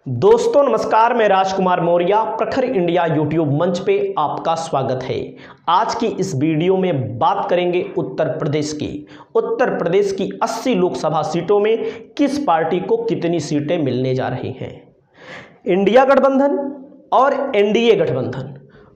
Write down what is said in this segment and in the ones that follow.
दोस्तों नमस्कार, मैं राजकुमार मौर्य प्रखर इंडिया यूट्यूब मंच पे आपका स्वागत है। आज की इस वीडियो में बात करेंगे उत्तर प्रदेश की। उत्तर प्रदेश की 80 लोकसभा सीटों में किस पार्टी को कितनी सीटें मिलने जा रही हैं। इंडिया गठबंधन और एनडीए गठबंधन,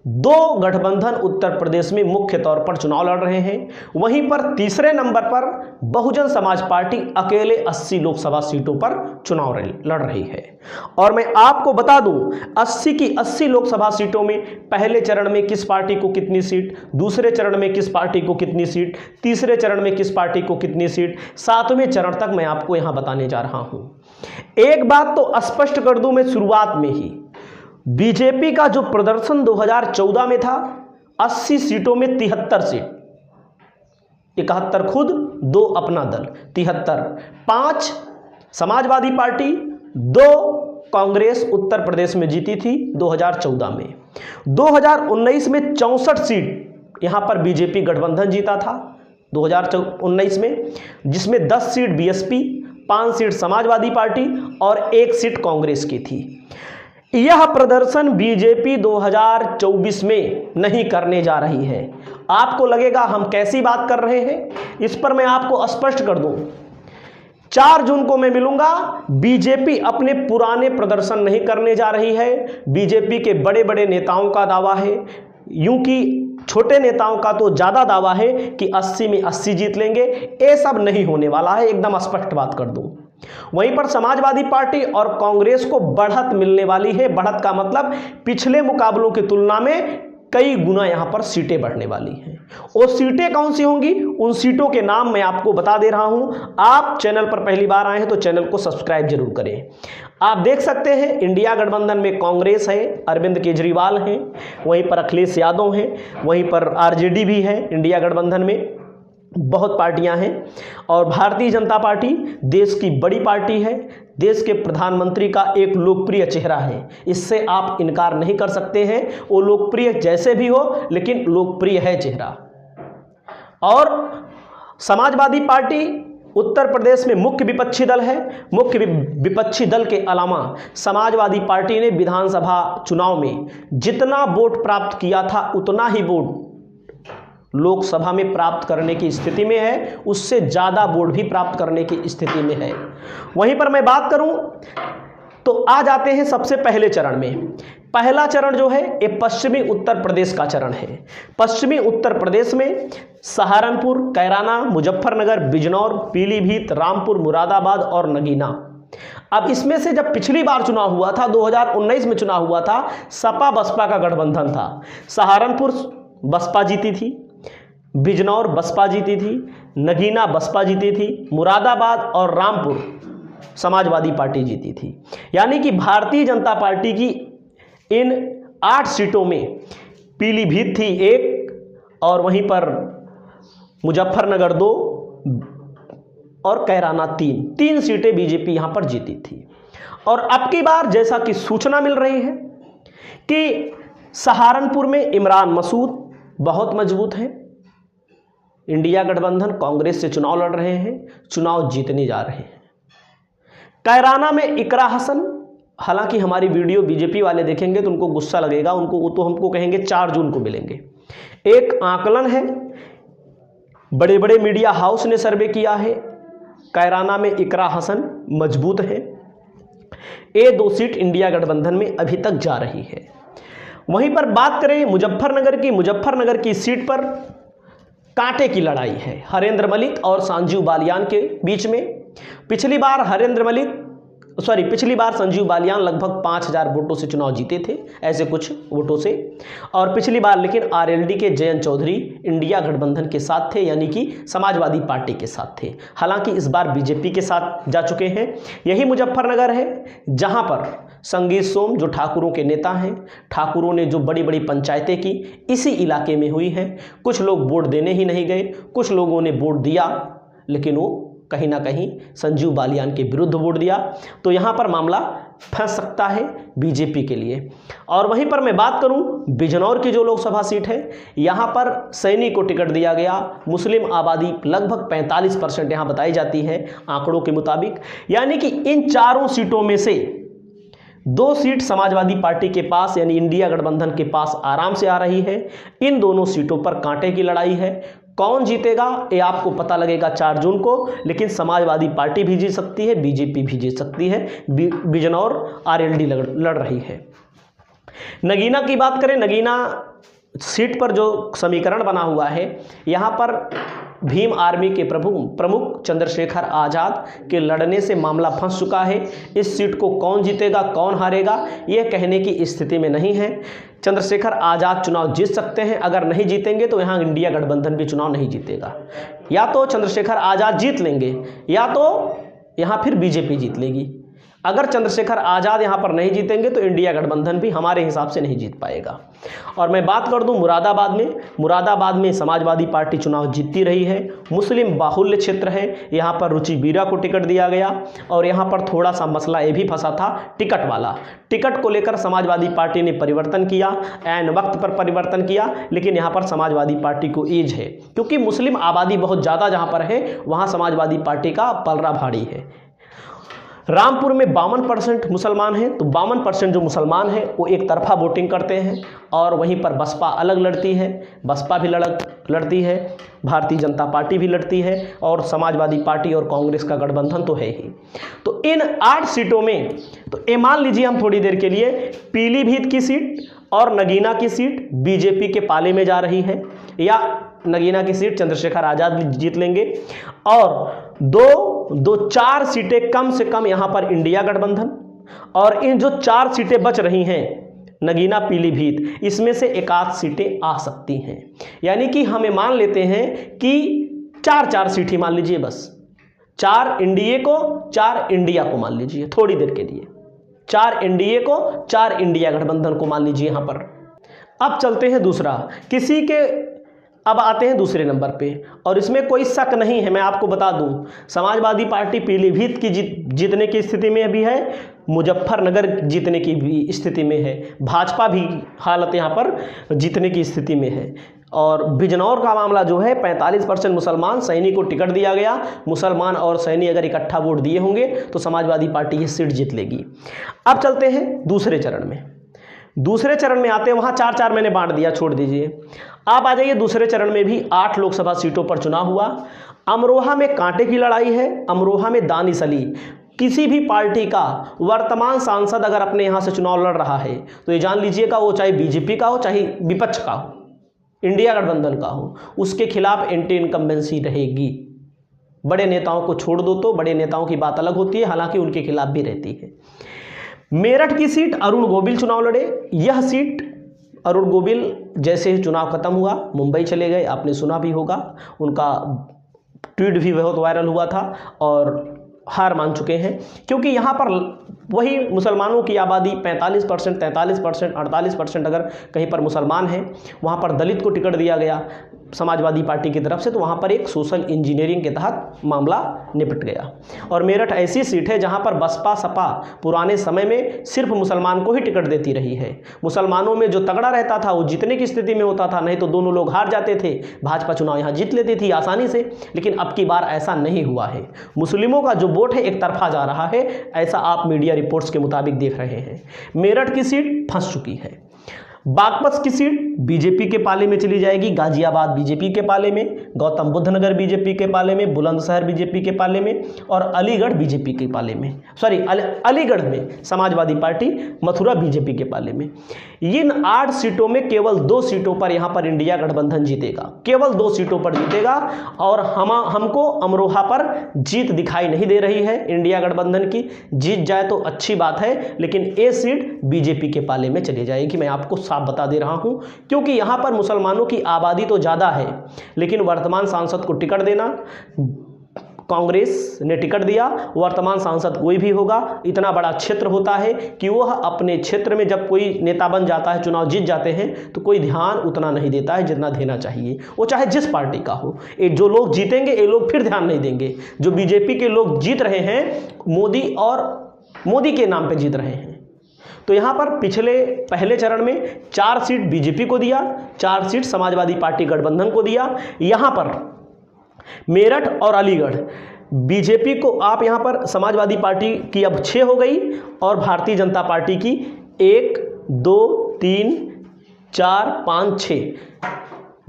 दो गठबंधन उत्तर प्रदेश में मुख्य तौर पर चुनाव लड़ रहे हैं। वहीं पर तीसरे नंबर पर बहुजन समाज पार्टी अकेले 80 लोकसभा सीटों पर चुनाव लड़ रही है। और मैं आपको बता दूं, 80 की 80 लोकसभा सीटों में पहले चरण में किस पार्टी को कितनी सीट, दूसरे चरण में किस पार्टी को कितनी सीट, तीसरे चरण में किस पार्टी को कितनी सीट, सातवें चरण तक मैं आपको यहां बताने जा रहा हूं। एक बात तो स्पष्ट कर दूं मैं शुरुआत में ही, बीजेपी का जो प्रदर्शन 2014 में था, 80 सीटों में 73 सीट, 71 खुद, 2 अपना दल, 73, 5 समाजवादी पार्टी, 2 कांग्रेस उत्तर प्रदेश में जीती थी 2014 में। 2019 में 64 सीट यहां पर बीजेपी गठबंधन जीता था 2019 में, जिसमें 10 seat BSP, 5 seat Samajwadi party और 1 सीट कांग्रेस की थी। यह प्रदर्शन बीजेपी 2024 में नहीं करने जा रही है। आपको लगेगा हम कैसी बात कर रहे हैं, इस पर मैं आपको स्पष्ट कर दूं। 4 जून को मैं मिलूंगा। बीजेपी अपने पुराने प्रदर्शन नहीं करने जा रही है। बीजेपी के बड़े बड़े नेताओं का दावा है, यूं कि छोटे नेताओं का तो ज्यादा दावा है कि 80 में 80 जीत लेंगे। ये सब नहीं होने वाला है, एकदम स्पष्ट बात कर दूं। वहीं पर समाजवादी पार्टी और कांग्रेस को बढ़त मिलने वाली है। बढ़त का मतलब पिछले मुकाबलों की तुलना में कई गुना यहां पर सीटें बढ़ने वाली हैं। वो सीटें कौन सी होंगी, उन सीटों के नाम मैं आपको बता दे रहा हूं। आप चैनल पर पहली बार आए हैं तो चैनल को सब्सक्राइब जरूर करें। आप देख सकते हैं इंडिया गठबंधन में कांग्रेस है, अरविंद केजरीवाल हैं, वहीं पर अखिलेश यादव हैं, वहीं पर आरजेडी भी है। इंडिया गठबंधन में बहुत पार्टियां हैं। और भारतीय जनता पार्टी देश की बड़ी पार्टी है, देश के प्रधानमंत्री का एक लोकप्रिय चेहरा है, इससे आप इनकार नहीं कर सकते हैं। वो लोकप्रिय जैसे भी हो, लेकिन लोकप्रिय है चेहरा। और समाजवादी पार्टी उत्तर प्रदेश में मुख्य विपक्षी दल है। मुख्य विपक्षी दल के अलावा समाजवादी पार्टी ने विधानसभा चुनाव में जितना वोट प्राप्त किया था, उतना ही वोट लोकसभा में प्राप्त करने की स्थिति में है, उससे ज्यादा वोट भी प्राप्त करने की स्थिति में है। वहीं पर मैं बात करूं तो आ जाते हैं सबसे पहले चरण में। पहला चरण जो है ये पश्चिमी उत्तर प्रदेश का चरण है। पश्चिमी उत्तर प्रदेश में सहारनपुर, कैराना, मुजफ्फरनगर, बिजनौर, पीलीभीत, रामपुर, मुरादाबाद और नगीना। अब इसमें से जब पिछली बार चुनाव हुआ था, 2019 में चुनाव हुआ था, सपा बसपा का गठबंधन था। सहारनपुर बसपा जीती थी, बिजनौर बसपा जीती थी, नगीना बसपा जीती थी, मुरादाबाद और रामपुर समाजवादी पार्टी जीती थी। यानी कि भारतीय जनता पार्टी की इन 8 सीटों में पीलीभीत थी 1, और वहीं पर मुजफ्फरनगर 2 और कैराना 3 सीटें बीजेपी यहां पर जीती थी। और अब की बार जैसा कि सूचना मिल रही है कि सहारनपुर में इमरान मसूद बहुत मजबूत है। इंडिया गठबंधन कांग्रेस से चुनाव लड़ रहे हैं, चुनाव जीतने जा रहे हैं। कैराना में इकरा हसन, हालांकि हमारी वीडियो बीजेपी वाले देखेंगे तो उनको गुस्सा लगेगा, उनको तो हमको कहेंगे 4 जून को मिलेंगे। एक आकलन है, बड़े बड़े मीडिया हाउस ने सर्वे किया है, कैराना में इकरा हसन मजबूत है। ये 2 सीट इंडिया गठबंधन में अभी तक जा रही है। वहीं पर बात करें मुजफ्फरनगर की सीट पर कांटे की लड़ाई है हरेंद्र मलिक और संजीव बालियान के बीच में। पिछली बार संजीव बालियान लगभग 5000 वोटों से चुनाव जीते थे, ऐसे कुछ वोटों से। और पिछली बार लेकिन आरएलडी के जयंत चौधरी इंडिया गठबंधन के साथ थे, यानी कि समाजवादी पार्टी के साथ थे। हालांकि इस बार बीजेपी के साथ जा चुके हैं। यही मुजफ्फरनगर है जहां पर संगीत सोम जो ठाकुरों के नेता हैं, ठाकुरों ने जो बड़ी बड़ी पंचायतें की इसी इलाके में हुई हैं। कुछ लोग वोट देने ही नहीं गए, कुछ लोगों ने वोट दिया लेकिन वो कहीं ना कहीं संजीव बालियान के विरुद्ध वोट दिया। तो यहां पर मामला फंस सकता है बीजेपी के लिए। और वहीं पर मैं बात करूं बिजनौर की जो लोकसभा सीट है, यहां पर सैनी को टिकट दिया गया। मुस्लिम आबादी लगभग 45% यहां बताई जाती है आंकड़ों के मुताबिक। यानी कि इन चारों सीटों में से 2 सीट समाजवादी पार्टी के पास यानी इंडिया गठबंधन के पास आराम से आ रही है। इन दोनों सीटों पर कांटे की लड़ाई है। कौन जीतेगा ये आपको पता लगेगा 4 जून को, लेकिन समाजवादी पार्टी भी जीत सकती है, बीजेपी भी जीत सकती है। बिजनौर आरएलडी लड़ रही है। नगीना की बात करें, नगीना सीट पर जो समीकरण बना हुआ है, यहाँ पर भीम आर्मी के प्रमुख चंद्रशेखर आज़ाद के लड़ने से मामला फंस चुका है। इस सीट को कौन जीतेगा कौन हारेगा यह कहने की स्थिति में नहीं है। चंद्रशेखर आज़ाद चुनाव जीत सकते हैं, अगर नहीं जीतेंगे तो यहाँ इंडिया गठबंधन भी चुनाव नहीं जीतेगा। या तो चंद्रशेखर आज़ाद जीत लेंगे या तो यहाँ फिर बीजेपी जीत लेगी। अगर चंद्रशेखर आज़ाद यहाँ पर नहीं जीतेंगे तो इंडिया गठबंधन भी हमारे हिसाब से नहीं जीत पाएगा। और मैं बात कर दूं मुरादाबाद में समाजवादी पार्टी चुनाव जीतती रही है। मुस्लिम बाहुल्य क्षेत्र है, यहाँ पर रुचि बीरा को टिकट दिया गया और यहाँ पर थोड़ा सा मसला ये भी फंसा था टिकट वाला। टिकट को लेकर समाजवादी पार्टी ने परिवर्तन किया, ऐन वक्त पर परिवर्तन किया, लेकिन यहाँ पर समाजवादी पार्टी को एज है क्योंकि मुस्लिम आबादी बहुत ज़्यादा जहाँ पर है वहाँ समाजवादी पार्टी का पलड़ा भारी है। रामपुर में 52% मुसलमान हैं, तो 52% जो मुसलमान हैं वो एक तरफा वोटिंग करते हैं और वहीं पर बसपा अलग लड़ती है। बसपा भी लड़ती है, भारतीय जनता पार्टी भी लड़ती है और समाजवादी पार्टी और कांग्रेस का गठबंधन तो है ही। तो इन 8 सीटों में तो ये मान लीजिए हम थोड़ी देर के लिए पीलीभीत की सीट और नगीना की सीट बीजेपी के पाले में जा रही है, या नगीना की सीट चंद्रशेखर आज़ाद जीत लेंगे और 4 सीटें कम से कम यहां पर इंडिया गठबंधन, और इन जो 4 सीटें बच रही हैं नगीना पीलीभीत, इसमें से 1 सीटें आ सकती हैं। यानी कि हमें मान लेते हैं कि 4 सीट ही मान लीजिए, बस 4 एनडीए को 4 इंडिया को मान लीजिए थोड़ी देर के लिए, 4 एनडीए को 4 इंडिया गठबंधन को मान लीजिए यहां पर। अब चलते हैं अब आते हैं दूसरे नंबर पे, और इसमें कोई शक नहीं है, मैं आपको बता दूं समाजवादी पार्टी पीलीभीत की जीतने की स्थिति में अभी है, मुजफ्फरनगर जीतने की भी स्थिति में है, भाजपा भी हालत यहाँ पर जीतने की स्थिति में है। और बिजनौर का मामला जो है 45% मुसलमान, सैनी को टिकट दिया गया, मुसलमान और सैनी अगर इकट्ठा वोट दिए होंगे तो समाजवादी पार्टी ये सीट जीत लेगी। अब चलते हैं दूसरे चरण में आते हैं, वहाँ 4 मैंने बांट दिया, छोड़ दीजिए। आप आ जाइए दूसरे चरण में भी 8 लोकसभा सीटों पर चुनाव हुआ। अमरोहा में कांटे की लड़ाई है। अमरोहा में दानिश अली, किसी भी पार्टी का वर्तमान सांसद अगर अपने यहाँ से चुनाव लड़ रहा है तो ये जान लीजिएगा वो चाहे बीजेपी का हो चाहे विपक्ष का हो, इंडिया गठबंधन का हो, उसके खिलाफ एंटी इनकम्बेंसी रहेगी। बड़े नेताओं को छोड़ दो तो बड़े नेताओं की बात अलग होती है, हालांकि उनके खिलाफ भी रहती है। मेरठ की सीट अरुण गोविल चुनाव लड़े। यह सीट अरुण गोविल जैसे ही चुनाव खत्म हुआ मुंबई चले गए, आपने सुना भी होगा, उनका ट्वीट भी बहुत वायरल हुआ था और हार मान चुके हैं क्योंकि यहाँ पर वही मुसलमानों की आबादी 45%, 43%, 48% अगर कहीं पर मुसलमान हैं, वहाँ पर दलित को टिकट दिया गया समाजवादी पार्टी की तरफ से, तो वहाँ पर एक सोशल इंजीनियरिंग के तहत मामला निपट गया। और मेरठ ऐसी सीट है जहाँ पर बसपा सपा पुराने समय में सिर्फ मुसलमान को ही टिकट देती रही है। मुसलमानों में जो तगड़ा रहता था वो जीतने की स्थिति में होता था, नहीं तो दोनों लोग हार जाते थे। भाजपा चुनाव यहाँ जीत लेती थी आसानी से, लेकिन अब की बार ऐसा नहीं हुआ है। मुस्लिमों का जो वोट है एक तरफा जा रहा है, ऐसा आप मीडिया रिपोर्ट्स के मुताबिक देख रहे हैं। मेरठ की सीट फंस चुकी है। बागपत की सीट बीजेपी के पाले में चली जाएगी, गाजियाबाद बीजेपी के पाले में, गौतम बुद्ध नगर बीजेपी के पाले में, बुलंदशहर बीजेपी के पाले में और अलीगढ़ बीजेपी के पाले में, अलीगढ़ में समाजवादी पार्टी, मथुरा बीजेपी के पाले में। इन 8 सीटों में केवल 2 सीटों पर यहां पर इंडिया गठबंधन जीतेगा, केवल 2 सीटों पर जीतेगा और हमको अमरोहा पर जीत दिखाई नहीं दे रही है इंडिया गठबंधन की। जीत जाए तो अच्छी बात है, लेकिन ये सीट बीजेपी के पाले में चली जाएगी, मैं आपको साफ बता दे रहा हूं, क्योंकि यहां पर मुसलमानों की आबादी तो ज्यादा है, लेकिन वर्तमान सांसद को टिकट देना, कांग्रेस ने टिकट दिया, वर्तमान सांसद कोई भी होगा, इतना बड़ा क्षेत्र होता है कि वह अपने क्षेत्र में जब कोई नेता बन जाता है, चुनाव जीत जाते हैं, तो कोई ध्यान उतना नहीं देता है जितना देना चाहिए, वो चाहे जिस पार्टी का हो। ये जो लोग जीतेंगे ये लोग फिर ध्यान नहीं देंगे। जो बीजेपी के लोग जीत रहे हैं, मोदी के नाम पे जीत रहे हैं। तो यहाँ पर पहले चरण में 4 सीट बीजेपी को दिया, 4 सीट समाजवादी पार्टी गठबंधन को दिया। यहाँ पर मेरठ और अलीगढ़ बीजेपी को आप यहाँ पर समाजवादी पार्टी की अब 6 हो गई और भारतीय जनता पार्टी की 1 2 3 4 5 6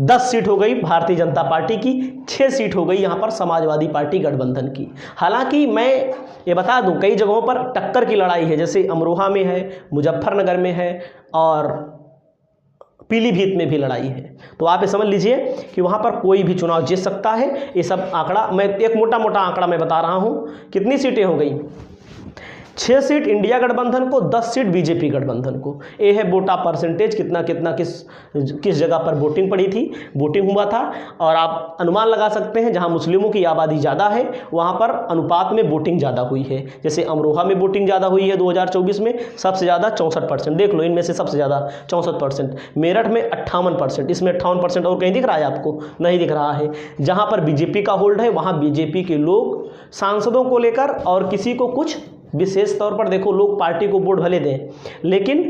10 सीट हो गई भारतीय जनता पार्टी की, 6 सीट हो गई यहाँ पर समाजवादी पार्टी गठबंधन की। हालांकि मैं ये बता दूं कई जगहों पर टक्कर की लड़ाई है, जैसे अमरोहा में है, मुजफ्फरनगर में है और पीलीभीत में भी लड़ाई है। तो आप ये समझ लीजिए कि वहाँ पर कोई भी चुनाव जीत सकता है। ये सब आंकड़ा मैं एक मोटा मोटा आंकड़ा मैं बता रहा हूँ। कितनी सीटें हो गई? 6 सीट इंडिया गठबंधन को, 10 सीट बीजेपी गठबंधन को। ये है वोटा परसेंटेज, कितना कितना किस जगह पर वोटिंग पड़ी थी, वोटिंग हुआ था। और आप अनुमान लगा सकते हैं जहां मुस्लिमों की आबादी ज़्यादा है वहां पर अनुपात में वोटिंग ज़्यादा हुई है। जैसे अमरोहा में वोटिंग ज़्यादा हुई है 2024 में, सबसे ज़्यादा 64%। देख लो इनमें से सबसे ज़्यादा 64%। मेरठ में 58%, इसमें 58% और कहीं दिख रहा है आपको? नहीं दिख रहा है। जहाँ पर बीजेपी का होल्ड है वहाँ बीजेपी के लोग सांसदों को लेकर और किसी को कुछ विशेष तौर पर, देखो लोग पार्टी को वोट भले दें लेकिन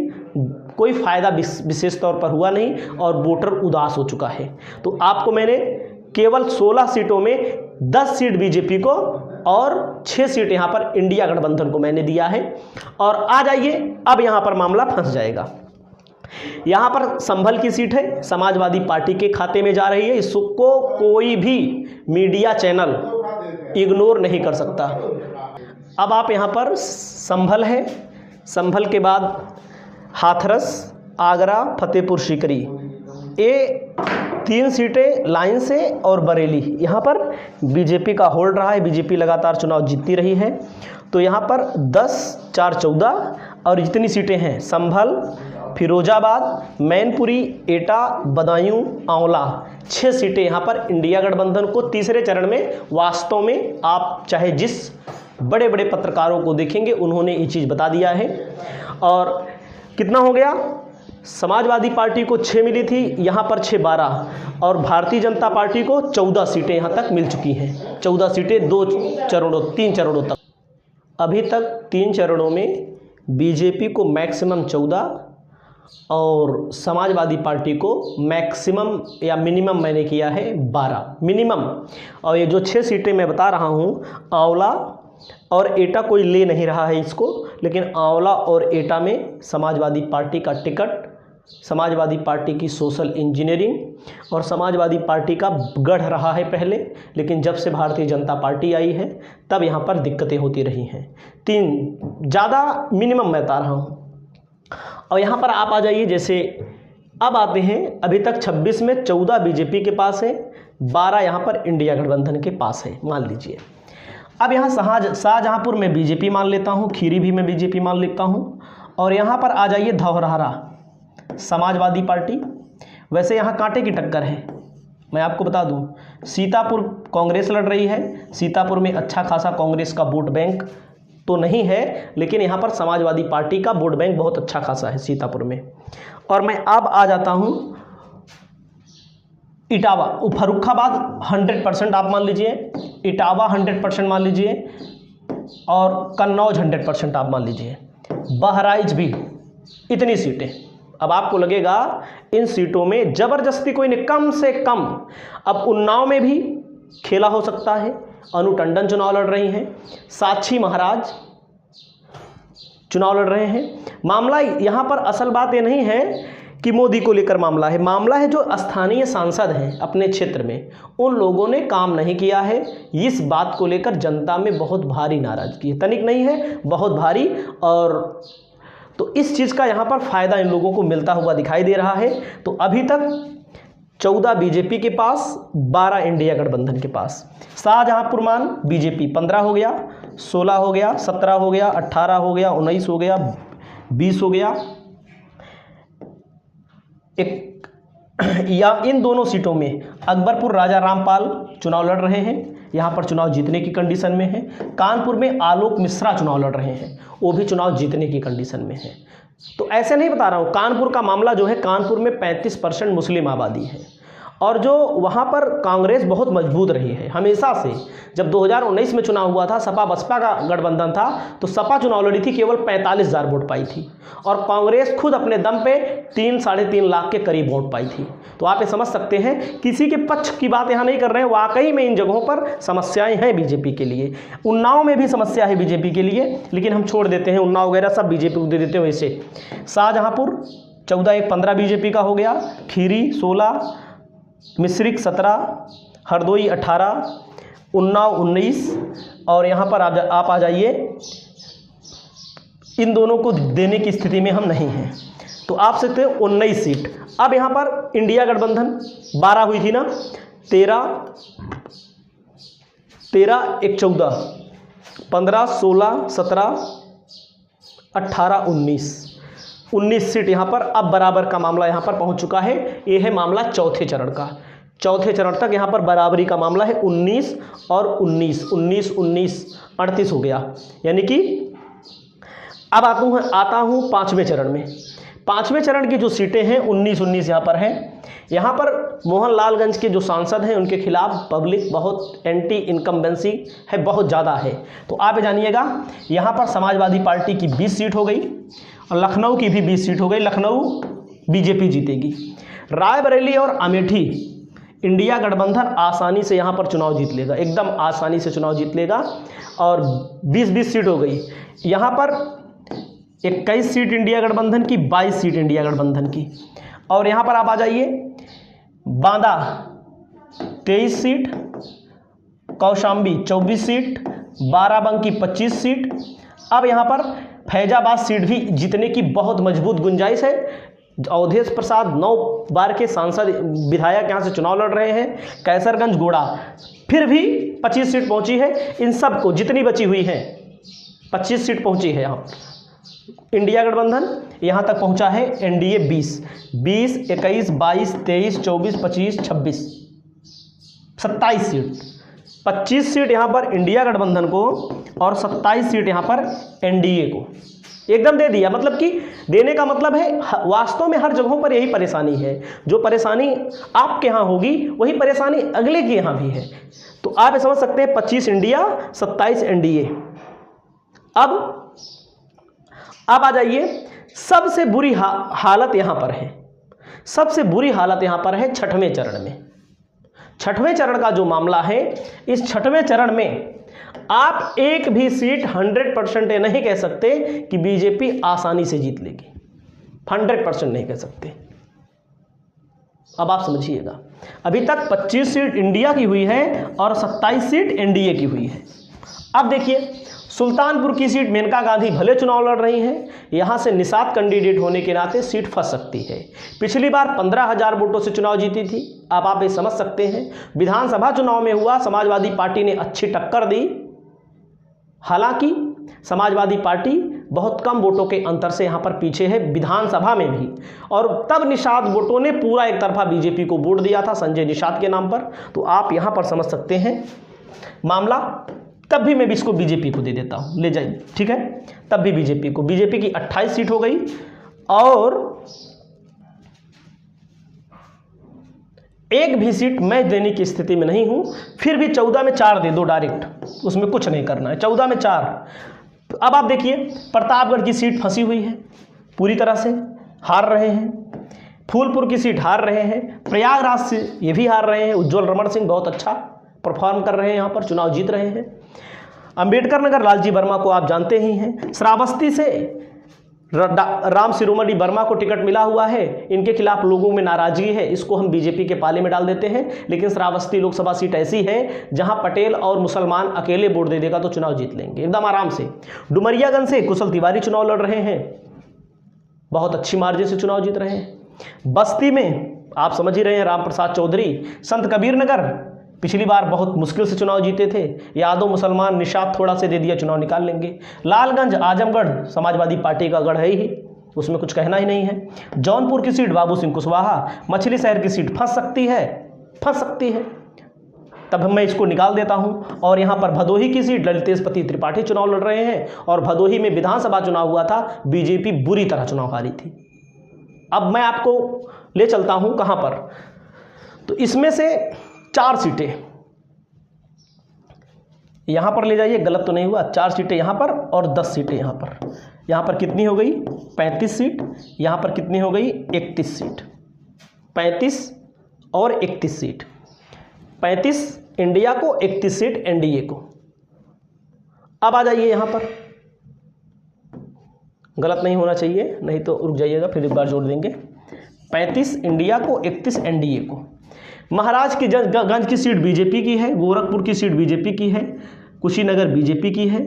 कोई फ़ायदा विशेष तौर पर हुआ नहीं और वोटर उदास हो चुका है। तो आपको मैंने केवल 16 सीटों में 10 सीट बीजेपी को और 6 सीट यहाँ पर इंडिया गठबंधन को मैंने दिया है। और आ जाइए, अब यहाँ पर मामला फंस जाएगा। यहाँ पर संभल की सीट है, समाजवादी पार्टी के खाते में जा रही है। इसको कोई भी मीडिया चैनल इग्नोर नहीं कर सकता। अब आप यहाँ पर संभल है, संभल के बाद हाथरस, आगरा, फतेहपुर सीकरी, ये 3 सीटें लाइन से और बरेली, यहाँ पर बीजेपी का होल्ड रहा है। बीजेपी लगातार चुनाव जीतती रही है। तो यहाँ पर 10 4 14 और जितनी सीटें हैं संभल, फिरोजाबाद, मैनपुरी, एटा, बदायूं, आंवला, 6 सीटें यहाँ पर इंडिया गठबंधन को तीसरे चरण में। वास्तव में आप चाहे जिस बड़े बड़े पत्रकारों को देखेंगे उन्होंने ये चीज़ बता दिया है। और कितना हो गया? समाजवादी पार्टी को 6 मिली थी, यहाँ पर 6 12 और भारतीय जनता पार्टी को 14 सीटें यहाँ तक मिल चुकी हैं। 14 सीटें 3 चरणों तक। अभी तक 3 चरणों में बीजेपी को मैक्सिमम 14 और समाजवादी पार्टी को मैक्सिमम या मिनिमम मैंने किया है 12 मिनिमम। और ये जो 6 सीटें मैं बता रहा हूँ, आंवला और एटा कोई ले नहीं रहा है इसको, लेकिन आंवला और एटा में समाजवादी पार्टी का टिकट, समाजवादी पार्टी की सोशल इंजीनियरिंग और समाजवादी पार्टी का गढ़ रहा है पहले, लेकिन जब से भारतीय जनता पार्टी आई है तब यहाँ पर दिक्कतें होती रही हैं। 3 ज़्यादा मिनिमम मैं बता रहा हूँ। और यहाँ पर आप आ जाइए, जैसे अब आते हैं, अभी तक 26 में 14 बीजेपी के पास है, 12 यहाँ पर इंडिया गठबंधन के पास है, मान लीजिए। अब यहाँ शाहजहाँपुर में बीजेपी मान लेता हूँ, खीरी भी में बीजेपी मान लेता हूँ। और यहाँ पर आ जाइए धौरहरा, समाजवादी पार्टी। वैसे यहाँ कांटे की टक्कर है, मैं आपको बता दूँ। सीतापुर कांग्रेस लड़ रही है, सीतापुर में अच्छा खासा कांग्रेस का वोट बैंक तो नहीं है, लेकिन यहाँ पर समाजवादी पार्टी का वोट बैंक बहुत अच्छा खासा है सीतापुर में। और मैं अब आ जाता हूँ इटावा, फर्रुखाबाद 100% आप मान लीजिए, इटावा 100% मान लीजिए और कन्नौज 100% आप मान लीजिए, बहराइच भी। इतनी सीटें। अब आपको लगेगा इन सीटों में ज़बरदस्ती कोई ने कम से कम, अब उन्नाव में भी खेला हो सकता है। अनु टंडन चुनाव लड़ रही हैं, साक्षी महाराज चुनाव लड़ रहे हैं। मामला यहाँ पर असल बात ये नहीं है कि मोदी को लेकर मामला है, मामला है जो स्थानीय सांसद हैं अपने क्षेत्र में, उन लोगों ने काम नहीं किया है। इस बात को लेकर जनता में बहुत भारी नाराजगी है, तनिक नहीं है, बहुत भारी। और तो इस चीज़ का यहाँ पर फ़ायदा इन लोगों को मिलता हुआ दिखाई दे रहा है। तो अभी तक 14 बीजेपी के पास, 12 इंडिया गठबंधन के पास। शाहजहाँपुर मान बीजेपी 15 हो गया, 16 हो गया, 17 हो गया, 18 हो गया, 19 हो गया, 20 हो गया। या इन दोनों सीटों में अकबरपुर राजा रामपाल चुनाव लड़ रहे हैं, यहाँ पर चुनाव जीतने की कंडीशन में है। कानपुर में आलोक मिश्रा चुनाव लड़ रहे हैं, वो भी चुनाव जीतने की कंडीशन में है। तो ऐसे नहीं बता रहा हूँ, कानपुर का मामला जो है, कानपुर में 35% मुस्लिम आबादी है और जो वहाँ पर कांग्रेस बहुत मजबूत रही है हमेशा से। जब 2019 में चुनाव हुआ था, सपा बसपा का गठबंधन था, तो सपा चुनाव लड़ी थी, केवल 45,000 वोट पाई थी, और कांग्रेस खुद अपने दम पे 3-3.5 लाख के करीब वोट पाई थी। तो आप ये समझ सकते हैं, किसी के पक्ष की बात यहाँ नहीं कर रहे हैं, वाकई में इन जगहों पर समस्याएं हैं बीजेपी के लिए। उन्नाव में भी समस्या है बीजेपी के लिए, लेकिन हम छोड़ देते हैं, उन्नाव वगैरह सब बीजेपी को दे देते हैं। वैसे शाहजहांपुर 14-1-15 बीजेपी का हो गया, खीरी 16, मिश्रिक 17, हरदोई 18, उन्नाव 19, और यहाँ पर आप आ जाइए, इन दोनों को देने की स्थिति में हम नहीं हैं। तो आप सकते हैं 19 सीट। अब यहाँ पर इंडिया गठबंधन 12 हुई थी ना, 13-1-14, 15, 16, 17, 18, 19 सीट यहाँ पर। अब बराबर का मामला यहाँ पर पहुँच चुका है। ये है मामला चौथे चरण का। चौथे चरण तक यहाँ पर बराबरी का मामला है। 19 और 19, 38 हो गया। यानी कि अब आता हूँ पाँचवें चरण में। पाँचवें चरण की जो सीटें हैं 19 यहाँ पर हैं। यहाँ पर मोहनलालगंज के जो सांसद हैं उनके खिलाफ पब्लिक बहुत एंटी इनकम्बेंसी है, बहुत ज़्यादा है। तो आप जानिएगा, यहाँ पर समाजवादी पार्टी की 20 सीट हो गई और लखनऊ की भी 20 सीट हो गई। लखनऊ बीजेपी जीतेगी। रायबरेली और अमेठी इंडिया गठबंधन आसानी से यहाँ पर चुनाव जीत लेगा, एकदम आसानी से चुनाव जीत लेगा, और 20-20 सीट हो गई। यहाँ पर 21 सीट इंडिया गठबंधन की, 22 सीट इंडिया गठबंधन की। और यहाँ पर आप आ जाइए, Banda 23 seat, Kaushambi 24 seat, Barabanki 25 seat. अब यहाँ पर फैजाबाद सीट भी जीतने की बहुत मजबूत गुंजाइश है। अवधेश प्रसाद 9 बार के सांसद विधायक यहाँ से चुनाव लड़ रहे हैं। कैसरगंज गोड़ा फिर भी 25 सीट पहुँची है। इन सब को जितनी बची हुई है 25 सीट पहुँची है। यहाँ इंडिया गठबंधन यहाँ तक पहुँचा है। NDA 20, 21, 22, 23, 24, 25, 26, 27 seat. 25 सीट यहाँ पर इंडिया गठबंधन को और 27 सीट यहाँ पर एनडीए को एकदम दे दिया। मतलब कि देने का मतलब है, वास्तव में हर जगहों पर यही परेशानी है। जो परेशानी आपके यहाँ होगी वही परेशानी अगले के यहाँ भी है। तो आप समझ सकते हैं 25 इंडिया, 27 एनडीए। अब आ जाइए, सबसे बुरी हालत यहाँ पर है। सबसे बुरी हालत यहाँ पर है छठवें चरण में। छठवें चरण का जो मामला है, इस छठवें चरण में आप एक भी सीट 100% नहीं कह सकते कि बीजेपी आसानी से जीत लेगी। 100% नहीं कह सकते। अब आप समझिएगा, अभी तक 25 सीट इंडिया की हुई है और 27 सीट एनडीए की हुई है। अब देखिए, सुल्तानपुर की सीट मेनका गांधी भले चुनाव लड़ रही हैं, यहां से निषाद कैंडिडेट होने के नाते सीट फंस सकती है। पिछली बार 15,000 वोटों से चुनाव जीती थी। अब आप ये समझ सकते हैं, विधानसभा चुनाव में हुआ, समाजवादी पार्टी ने अच्छी टक्कर दी। हालांकि समाजवादी पार्टी बहुत कम वोटों के अंतर से यहां पर पीछे है विधानसभा में भी, और तब निषाद वोटों ने पूरा एक तरफा बीजेपी को वोट दिया था संजय निषाद के नाम पर। तो आप यहां पर समझ सकते हैं मामला। तब भी मैं भी इसको बीजेपी को दे देता हूं, ले जाइए, ठीक है। तब भी बीजेपी की 28 सीट हो गई, और एक भी सीट मैं देने की स्थिति में नहीं हूं। फिर भी 14 में 4 दे दो डायरेक्ट, उसमें कुछ नहीं करना है। 14 में 4। अब आप देखिए, प्रतापगढ़ की सीट फंसी हुई है, पूरी तरह से हार रहे हैं। फूलपुर की सीट हार रहे हैं। प्रयागराज से ये भी हार रहे हैं। उज्जवल रमण सिंह बहुत अच्छा परफॉर्म कर रहे हैं, यहाँ पर चुनाव जीत रहे हैं। अंबेडकर नगर लालजी वर्मा को आप जानते ही हैं। श्रावस्ती से राम शिरोमणि वर्मा को टिकट मिला हुआ है। इनके खिलाफ लोगों में नाराजगी है, इसको हम बीजेपी के पाले में डाल देते हैं। लेकिन श्रावस्ती लोकसभा सीट ऐसी है जहां पटेल और मुसलमान अकेले वोट दे देगा तो चुनाव जीत लेंगे एकदम आराम से। डुमरियागंज से कुशल तिवारी चुनाव लड़ रहे हैं, बहुत अच्छी मार्जिन से चुनाव जीत रहे हैं। बस्ती में आप समझ ही रहे हैं, राम प्रसाद चौधरी। संत कबीर नगर पिछली बार बहुत मुश्किल से चुनाव जीते थे। यादव मुसलमान निषाद थोड़ा से दे दिया, चुनाव निकाल लेंगे। लालगंज आजमगढ़ समाजवादी पार्टी का गढ़ है ही, उसमें कुछ कहना ही नहीं है। जौनपुर की सीट बाबू सिंह कुशवाहा। मछली शहर की सीट फंस सकती है, तब मैं इसको निकाल देता हूं। और यहां पर भदोही की सीट ललितेश पति त्रिपाठी चुनाव लड़ रहे हैं, और भदोही में विधानसभा चुनाव हुआ था, बीजेपी बुरी तरह चुनाव हारी थी। अब मैं आपको ले चलता हूं कहां पर, तो इसमें से 4 सीटें यहां पर ले जाइए, गलत तो नहीं हुआ, 4 सीटें यहां पर और 10 सीटें यहां पर। यहां पर कितनी हो गई? 35 सीट। यहां पर कितनी हो गई? 31 सीट। 35 और 31 सीट, 35 इंडिया को, 31 सीट एनडीए को। अब आ जाइए यहां पर, गलत नहीं होना चाहिए, नहीं तो रुक जाइएगा, फिर एक बार जोड़ देंगे। 35 इंडिया को, 31 एनडीए को। महाराज की गंज की सीट बीजेपी की है, गोरखपुर की सीट बीजेपी की है, कुशीनगर बीजेपी की है,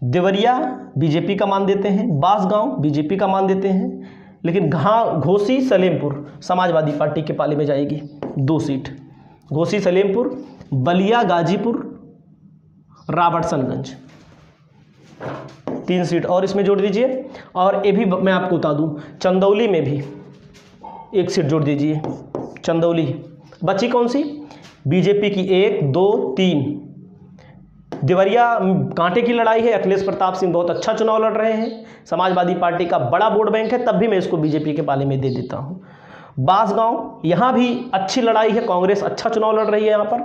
देवरिया बीजेपी का मान देते हैं, बांसगांव बीजेपी का मान देते हैं, लेकिन घोसी सलेमपुर समाजवादी पार्टी के पाले में जाएगी, 2 सीट। घोसी सलेमपुर, बलिया गाजीपुर, रॉबर्टसनगंज 3 सीट और इसमें जोड़ दीजिए। और ये भी मैं आपको बता दूं, चंदौली में भी 1 सीट जोड़ दीजिए। चंदौली बची कौन सी? बीजेपी की 1, 2, 3। देवरिया कांटे की लड़ाई है, अखिलेश प्रताप सिंह बहुत अच्छा चुनाव लड़ रहे हैं, समाजवादी पार्टी का बड़ा वोट बैंक है, तब भी मैं इसको बीजेपी के पाले में दे देता हूं। बांसगांव, यहां भी अच्छी लड़ाई है, कांग्रेस अच्छा चुनाव लड़ रही है। यहां पर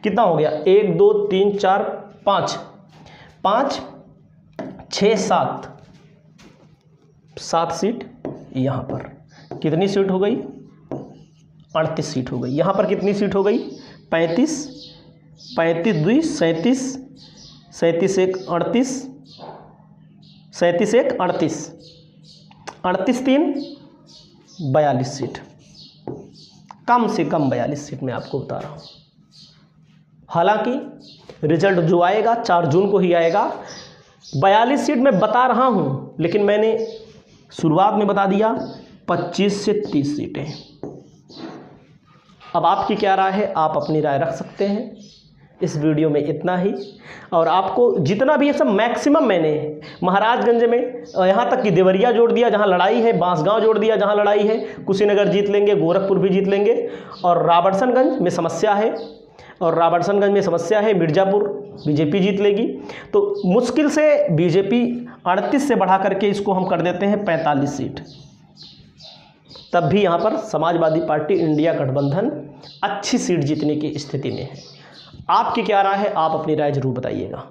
कितना हो गया? 1, 2, 3, 4, 5, 6, 7 सीट। यहां पर कितनी सीट हो गई? 38 सीट हो गई। यहां पर कितनी सीट हो गई? 35, 35 2 37, 37 1 38, 37 1 38, 38 3 42 सीट। कम से कम 42 सीट मैं आपको बता रहा हूं। हालांकि रिजल्ट जो आएगा 4 जून को ही आएगा। 42 सीट मैं बता रहा हूं, लेकिन मैंने शुरुआत में बता दिया 25 से 30 सीटें। अब आपकी क्या राय है? आप अपनी राय रख सकते हैं। इस वीडियो में इतना ही। और आपको जितना भी ये सब मैक्सिमम मैंने महाराजगंज में, यहाँ तक कि देवरिया जोड़ दिया जहाँ लड़ाई है, बांसगांव जोड़ दिया जहाँ लड़ाई है, कुशीनगर जीत लेंगे, गोरखपुर भी जीत लेंगे, और रॉबर्टसनगंज में समस्या है, मिर्ज़ापुर बीजेपी जीत लेगी। तो मुश्किल से बीजेपी 38 से बढ़ा करके इसको हम कर देते हैं 45 सीट। तब भी यहाँ पर समाजवादी पार्टी इंडिया गठबंधन अच्छी सीट जीतने की स्थिति में है। आपकी क्या राय है? आप अपनी राय जरूर बताइएगा।